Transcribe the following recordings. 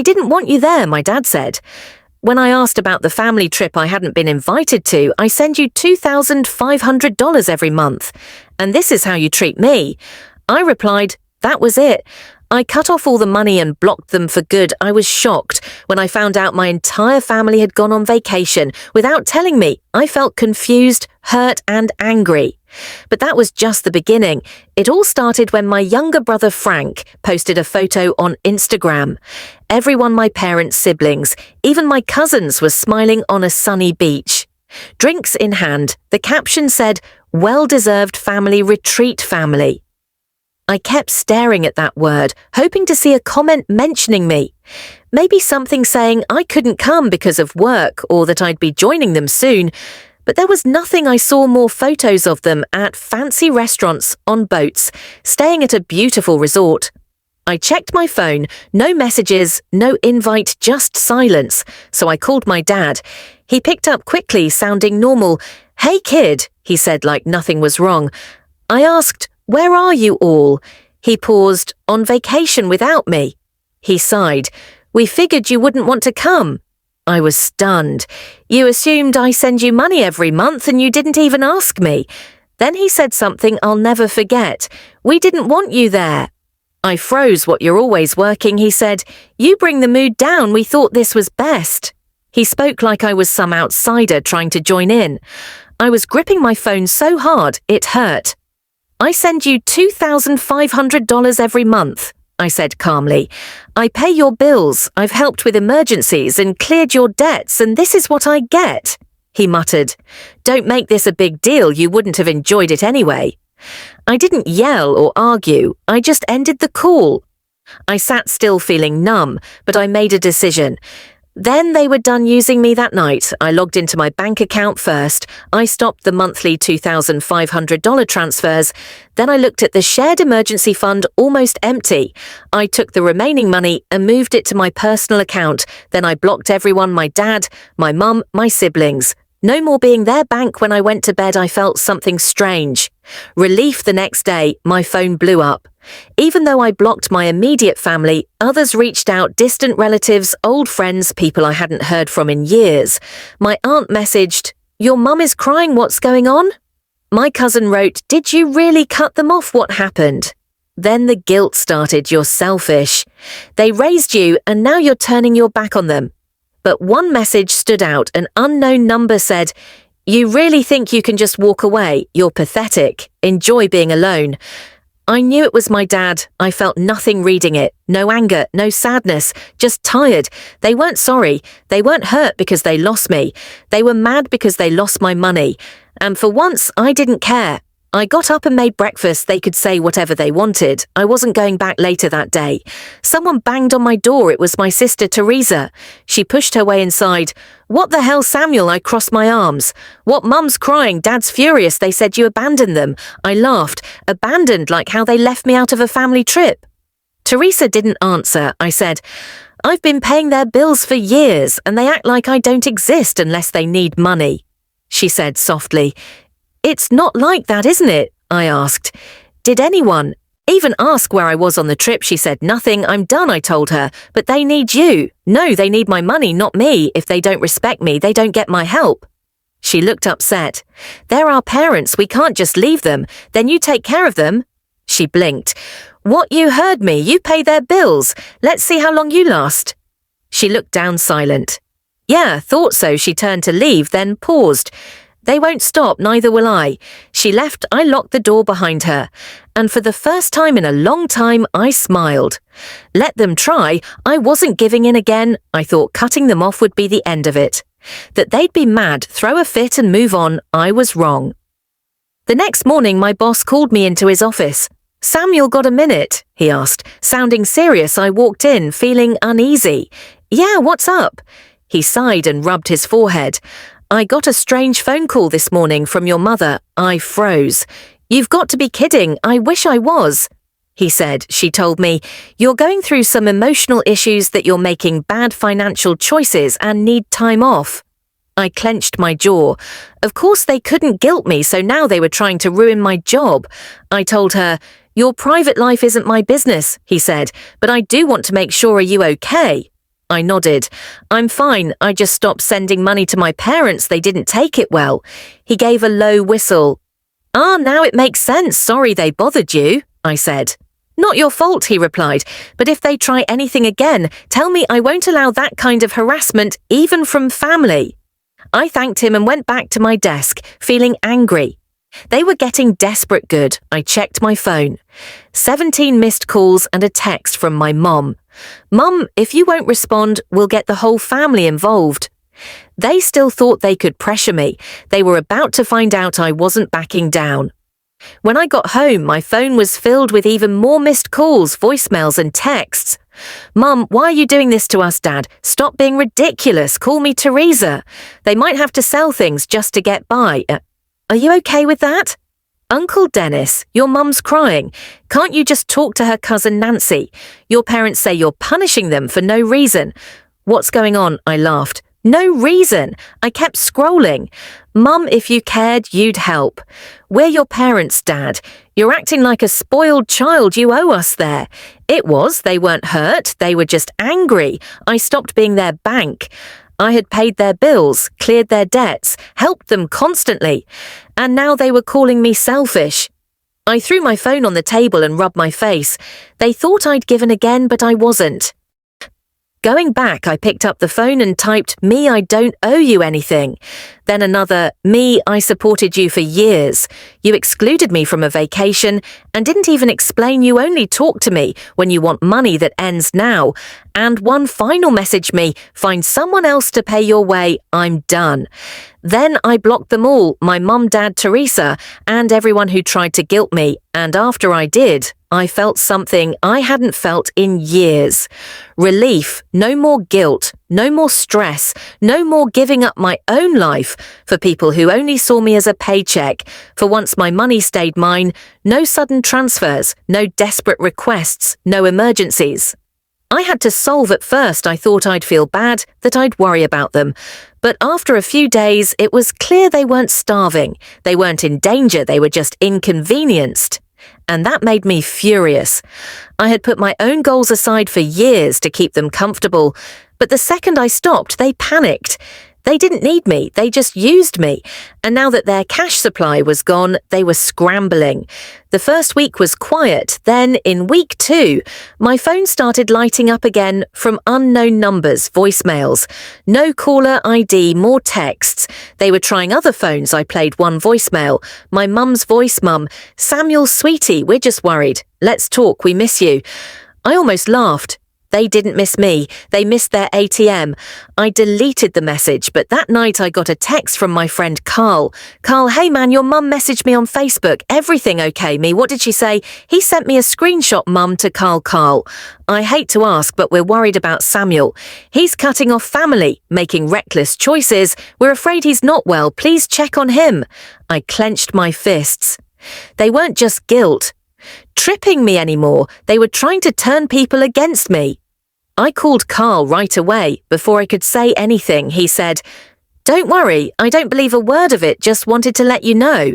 They didn't want you there, my dad said. When I asked about the family trip I hadn't been invited to, I send you $2,500 every month. And this is how you treat me. I replied, that was it. I cut off all the money and blocked them for good. I was shocked when I found out my entire family had gone on vacation without telling me. I felt confused, hurt, and angry. But that was just the beginning. It all started when my younger brother Frank posted a photo on Instagram. Everyone, my parents' siblings, even my cousins, was smiling on a sunny beach. Drinks in hand, the caption said, "Well-deserved family retreat family." I kept staring at that word, hoping to see a comment mentioning me. Maybe something saying I couldn't come because of work or that I'd be joining them soon. But there was nothing. I saw more photos of them at fancy restaurants, on boats, staying at a beautiful resort. I checked my phone, no messages, no invite, just silence. So I called my dad. He picked up quickly, sounding normal. "Hey kid," he said like nothing was wrong. I asked, "Where are you all?" He paused. "On vacation without me." He sighed. "We figured you wouldn't want to come." I was stunned. "You assumed I send you money every month and you didn't even ask me." Then he said something I'll never forget. "We didn't want you there." I froze. "What, you're always working?" he said. "You bring the mood down. We thought this was best." He spoke like I was some outsider trying to join in. I was gripping my phone so hard it hurt. "I send you $2,500 every month," I said calmly. "I pay your bills, I've helped with emergencies and cleared your debts, and this is what I get," he muttered. "Don't make this a big deal, you wouldn't have enjoyed it anyway." I didn't yell or argue, I just ended the call. I sat still feeling numb, but I made a decision. Then they were done using me that night. I logged into my bank account first. I stopped the monthly $2,500 transfers. Then I looked at the shared emergency fund, almost empty. I took the remaining money and moved it to my personal account. Then I blocked everyone, my dad, my mum, my siblings. No more being their bank. When I went to bed, I felt something strange. Relief the next day, my phone blew up. Even though I blocked my immediate family, others reached out, distant relatives, old friends, people I hadn't heard from in years. My aunt messaged, "Your mum is crying, what's going on?" My cousin wrote, "Did you really cut them off? What happened?" Then the guilt started. "You're selfish. They raised you and now you're turning your back on them." But one message stood out. An unknown number said, "You really think you can just walk away? You're pathetic. Enjoy being alone." I knew it was my dad. I felt nothing reading it. No anger, no sadness, just tired. They weren't sorry. They weren't hurt because they lost me. They were mad because they lost my money. And for once, I didn't care. I got up and made breakfast. They could say whatever they wanted. I wasn't going back later that day. Someone banged on my door. It was my sister, Teresa. She pushed her way inside. "What the hell, Samuel?" I crossed my arms. "What, Mum's crying? Dad's furious. They said you abandoned them." I laughed. "Abandoned, like how they left me out of a family trip?" Teresa didn't answer. I said, "I've been paying their bills for years, and they act like I don't exist unless they need money." She said softly, "It's not like that, isn't it?" I asked. "Did anyone even ask where I was on the trip?" She said, "Nothing. I'm done," I told her. "But they need you." "No, they need my money, not me. If they don't respect me, they don't get my help." She looked upset. "They're our parents. We can't just leave them. Then you take care of them." She blinked. "What, you heard me. You pay their bills. Let's see how long you last." She looked down, silent. "Yeah, thought so." She turned to leave, then paused. "They won't stop, neither will I." She left. I locked the door behind her. And for the first time in a long time, I smiled. Let them try. I wasn't giving in again. I thought cutting them off would be the end of it. That they'd be mad, throw a fit and move on. I was wrong. The next morning, my boss called me into his office. "Samuel, got a minute?" he asked. Sounding serious, I walked in, feeling uneasy. "Yeah, what's up?" He sighed and rubbed his forehead. "I got a strange phone call this morning from your mother." I froze. "You've got to be kidding. I wish I was." He said, "She told me, you're going through some emotional issues, that you're making bad financial choices and need time off." I clenched my jaw. Of course they couldn't guilt me, so now they were trying to ruin my job. I told her, "Your private life isn't my business," he said, "but I do want to make sure, are you okay?" I nodded. I'm fine. I just stopped sending money to my parents. They didn't take it well. He gave a low whistle. Ah, now it makes sense. Sorry they bothered you, I said. Not your fault, he replied, but if they try anything again, tell me I won't allow that kind of harassment, even from family. I thanked him and went back to my desk, feeling angry. They were getting desperate good. I checked my phone. 17 missed calls and a text from my mom. Mum, if you won't respond, we'll get the whole family involved. They still thought they could pressure me. They were about to find out I wasn't backing down. When I got home, my phone was filled with even more missed calls, voicemails and texts. Mum, why are you doing this to us, Dad? Stop being ridiculous. Call me Teresa. They might have to sell things just to get by. Are you okay with that? Uncle Dennis, your mum's crying. Can't you just talk to her cousin Nancy? Your parents say you're punishing them for no reason. What's going on? I laughed. No reason. I kept scrolling. Mum, if you cared, you'd help. We're your parents, Dad. You're acting like a spoiled child. You owe us there. It was. They weren't hurt. They were just angry. I stopped being their bank. I had paid their bills, cleared their debts, helped them constantly. And now they were calling me selfish. I threw my phone on the table and rubbed my face. They thought I'd given again, but I wasn't. Going back, I picked up the phone and typed, "Me, I don't owe you anything." Then another, "Me, I supported you for years. You excluded me from a vacation and didn't even explain you only talk to me when you want money that ends now." And one final message me, "Find someone else to pay your way. I'm done." Then I blocked them all, my mum, dad, Teresa, and everyone who tried to guilt me. And after I did, I felt something I hadn't felt in years. Relief, no more guilt, no more stress, no more giving up my own life for people who only saw me as a paycheck. For once my money stayed mine, no sudden transfers, no desperate requests, no emergencies. I had to solve at first. I thought I'd feel bad, that I'd worry about them. But after a few days, it was clear they weren't starving. They weren't in danger. They were just inconvenienced. And that made me furious. I had put my own goals aside for years to keep them comfortable. But the second I stopped, they panicked. They didn't need me, they just used me. And now that their cash supply was gone, they were scrambling. The first week was quiet. Then, in week 2, my phone started lighting up again from unknown numbers, voicemails. No caller ID, more texts. They were trying other phones. I played one voicemail. My mum's voice, "Mum, Samuel, sweetie, we're just worried. Let's talk, we miss you." I almost laughed. They didn't miss me. They missed their ATM. I deleted the message, but that night I got a text from my friend Carl. "Carl, hey man, your mum messaged me on Facebook. Everything okay, me? What did she say?" He sent me a screenshot, mum, to Carl. "I hate to ask, but we're worried about Samuel. He's cutting off family, making reckless choices. We're afraid he's not well. Please check on him." I clenched my fists. They weren't just guilt. Tripping me anymore. They were trying to turn people against me. I called Carl right away. Before I could say anything, he said, "Don't worry, I don't believe a word of it, just wanted to let you know."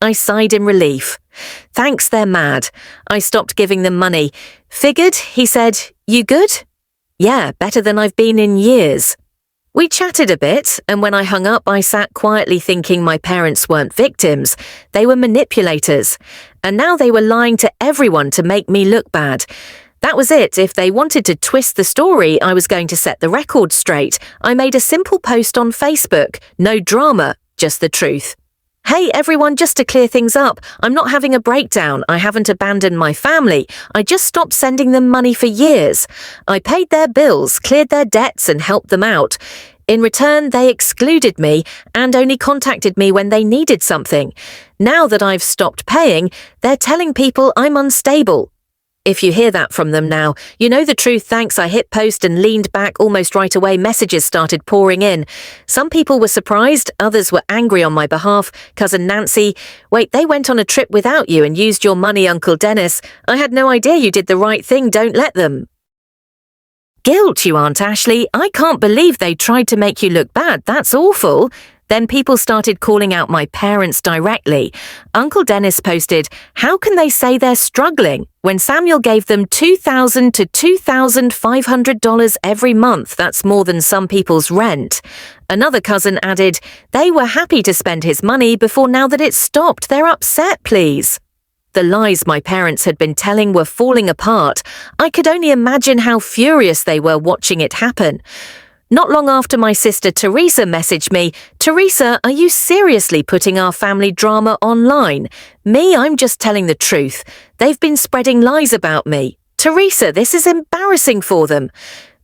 I sighed in relief. "Thanks, they're mad." I stopped giving them money. "Figured," he said. "You good?" "Yeah, better than I've been in years." We chatted a bit, and when I hung up, I sat quietly thinking my parents weren't victims. They were manipulators. And now they were lying to everyone to make me look bad. That was it. If they wanted to twist the story, I was going to set the record straight. I made a simple post on Facebook. No drama, just the truth. "Hey everyone, just to clear things up, I'm not having a breakdown. I haven't abandoned my family. I just stopped sending them money for years. I paid their bills, cleared their debts and helped them out. In return, they excluded me and only contacted me when they needed something. Now that I've stopped paying, they're telling people I'm unstable." If you hear that from them now, you know the truth. Thanks, I hit post and leaned back almost right away. Messages started pouring in. Some people were surprised, others were angry on my behalf. Cousin Nancy, "Wait, they went on a trip without you and used your money, Uncle Dennis. I had no idea you did the right thing, don't let them." Guilt, you Aunt Ashley. I can't believe they tried to make you look bad. That's awful. Then people started calling out my parents directly. Uncle Dennis posted, "How can they say they're struggling when Samuel gave them $2,000 to $2,500 every month? That's more than some people's rent." Another cousin added, "They were happy to spend his money before, now that it's stopped, they're upset, please." The lies my parents had been telling were falling apart. I could only imagine how furious they were watching it happen. Not long after, my sister Teresa messaged me, "Teresa, are you seriously putting our family drama online?" "Me, I'm just telling the truth. They've been spreading lies about me." "Teresa, this is embarrassing for them."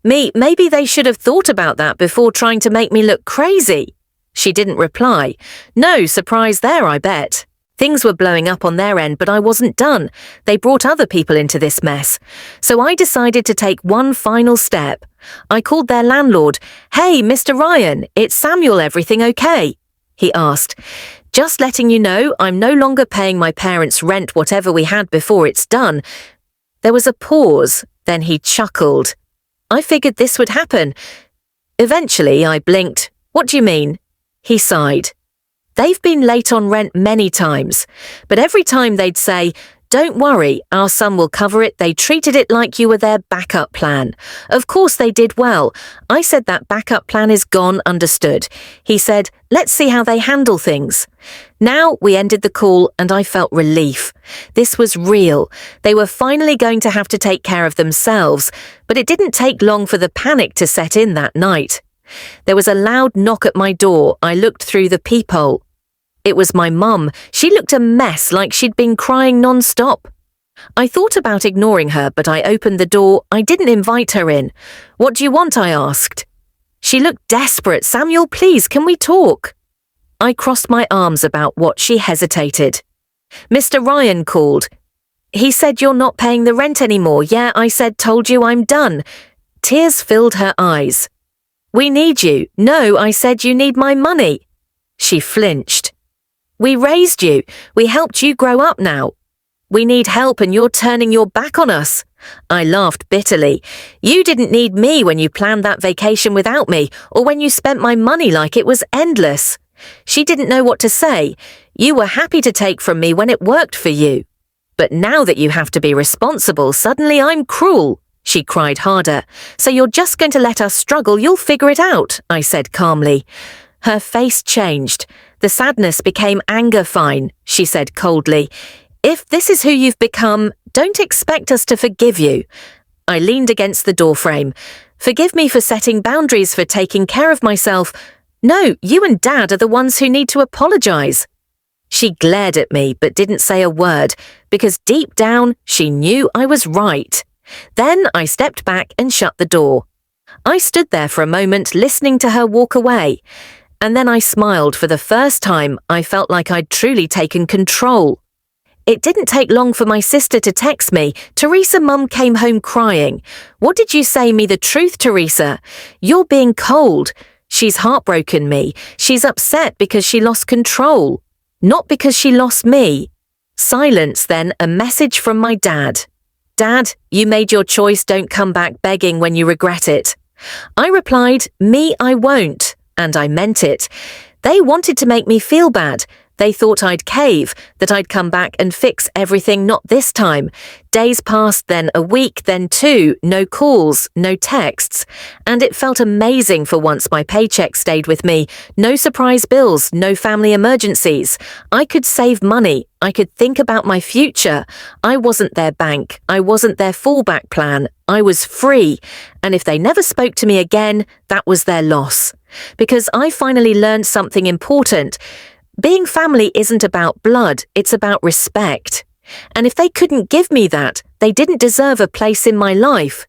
"Me, maybe they should have thought about that before trying to make me look crazy." She didn't reply. No surprise there, I bet. Things were blowing up on their end, but I wasn't done. They brought other people into this mess. So I decided to take one final step. I called their landlord. "Hey, Mr. Ryan, it's Samuel, everything okay?" He asked. "Just letting you know, I'm no longer paying my parents' rent, whatever we had before, it's done." There was a pause, then he chuckled. I figured this would happen. Eventually, I blinked. "What do you mean?" He sighed. They've been late on rent many times, but every time they'd say, "Don't worry, our son will cover it," they treated it like you were their backup plan. Of course they did well. I said that backup plan is gone, understood. He said, "Let's see how they handle things." Now we ended the call and I felt relief. This was real. They were finally going to have to take care of themselves, but it didn't take long for the panic to set in that night. There was a loud knock at my door. I looked through the peephole. It was my mum. She looked a mess, like she'd been crying non-stop. I thought about ignoring her, but I opened the door. I didn't invite her in. "What do you want?" I asked. She looked desperate. "Samuel, please, can we talk?" I crossed my arms about what she hesitated. "Mr. Ryan called. He said you're not paying the rent anymore." "Yeah," I said, "told you I'm done." Tears filled her eyes. "We need you." "No," I said, "you need my money." She flinched. "We raised you. We helped you grow up now. We need help and you're turning your back on us." I laughed bitterly. "You didn't need me when you planned that vacation without me, or when you spent my money like it was endless." She didn't know what to say. "You were happy to take from me when it worked for you. But now that you have to be responsible, suddenly I'm cruel." She cried harder. "So you're just going to let us struggle? You'll figure it out," I said calmly. Her face changed. The sadness became anger. "Fine," she said coldly. "If this is who you've become, don't expect us to forgive you." I leaned against the doorframe. "Forgive me for setting boundaries, for taking care of myself." "No, you and Dad are the ones who need to apologize." She glared at me but didn't say a word, because deep down she knew I was right. Then I stepped back and shut the door. I stood there for a moment listening to her walk away. And then I smiled. For the first time, I felt like I'd truly taken control. It didn't take long for my sister to text me. "Teresa, Mum came home crying. What did you say? Me the truth, Teresa. You're being cold." She's heartbroken me. She's upset because she lost control, not because she lost me. Silence, then a message from my dad. "Dad, you made your choice. Don't come back begging when you regret it." I replied, "Me, I won't." And I meant it. They wanted to make me feel bad. They thought I'd cave, that I'd come back and fix everything. Not this time. Days passed, then a week, then two. No calls, no texts. And it felt amazing for once. My paycheck stayed with me. No surprise bills, no family emergencies. I could save money. I could think about my future. I wasn't their bank. I wasn't their fallback plan. I was free. And if they never spoke to me again, that was their loss. Because I finally learned something important. Being family isn't about blood, it's about respect. And if they couldn't give me that, they didn't deserve a place in my life.